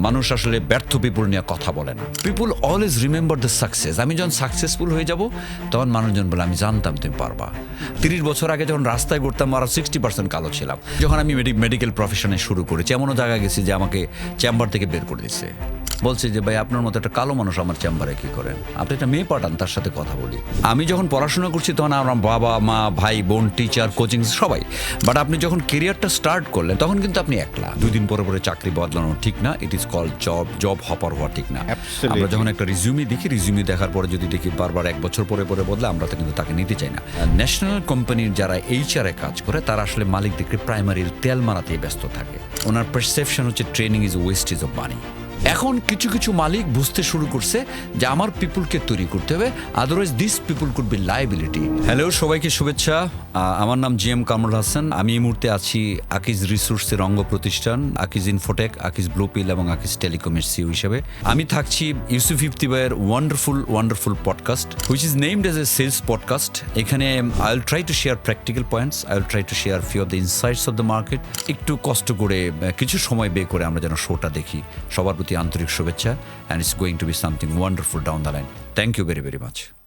মানুষ আসলে ব্যর্থ পিপুল নিয়ে কথা বলে না। পিপুল অলওয়েজ রিমেম্বার দ্য সাকসেস। আমি যখন সাকসেসফুল হয়ে যাব তখন মানুষজন বলে আমি জানতাম তুমি পারবা। 30 বছর আগে যখন রাস্তায় ঘুরতাম আর 60% কালো ছিলাম। যখন আমি মেডিকেল প্রফেশনে শুরু করেছি, এমনও জায়গায় গেছি যে আমাকে চেম্বার থেকে বের করে দিচ্ছে, বলছে যে ভাই আপনার মতো একটা কালো মানুষ আমার চেম্বারে কি করেন, আপনি একটা মেয়ে পাঠান তার সাথে কথা বলি। আমি যখন পড়াশোনা করছি তখন আমার বাবা মা ভাই বোন টিচার কোচিং সবাই, বাট আপনি যখন কেরিয়ারটা স্টার্ট করলেন তখন কিন্তু আপনি একলা। 2 দিন পরে পরে চাকরি বদলানো ঠিক না, it is call job hopper হওয়া ঠিক না। আমরা যখন একটা রিজিউমি দেখি, রিজিউমি দেখার পরে যদি দেখি বারবার 1 বছর পরে পরে বদলে, আমরা তো কিন্তু তাকে নিতে চাই না। ন্যাশনাল কোম্পানির যারা HR-এ কাজ করে তারা আসলে মালিকদেরকে প্রাইমারি তেল মারাতেই ব্যস্ত থাকে। ওনার পারসেপশন হচ্ছে training is wastage of money. এখন কিছু কিছু মালিক বুঝতে শুরু করছে যে আমার পিপুলকে তৈরি করতে হবে, otherwise this people could be liability. Hello, সবাইকে শুভেচ্ছা। আমার নাম GM কামরুল হাসান। আমি এই মুহূর্তে আছি আকিজ রিসোর্সের অঙ্গ প্রতিষ্ঠান আকিজ ইনফোটেক, আকিজ ব্লুপিল এবং আকিজ টেলিকমের CEO হিসেবে। আমি থাকছি ইউসুফ ইফতি ভাইয়ের wonderful podcast which is named as a sales podcast. এখানে I will try to share practical points, I will try to share few of the insights of the market. একটু কষ্ট করে কিছু সময় বের করে আমরা যেন শোটা দেখি। সবার প্রতি আন্তরিক শুভেচ্ছা, and it's going to be something wonderful down the line. Thank you very, very much.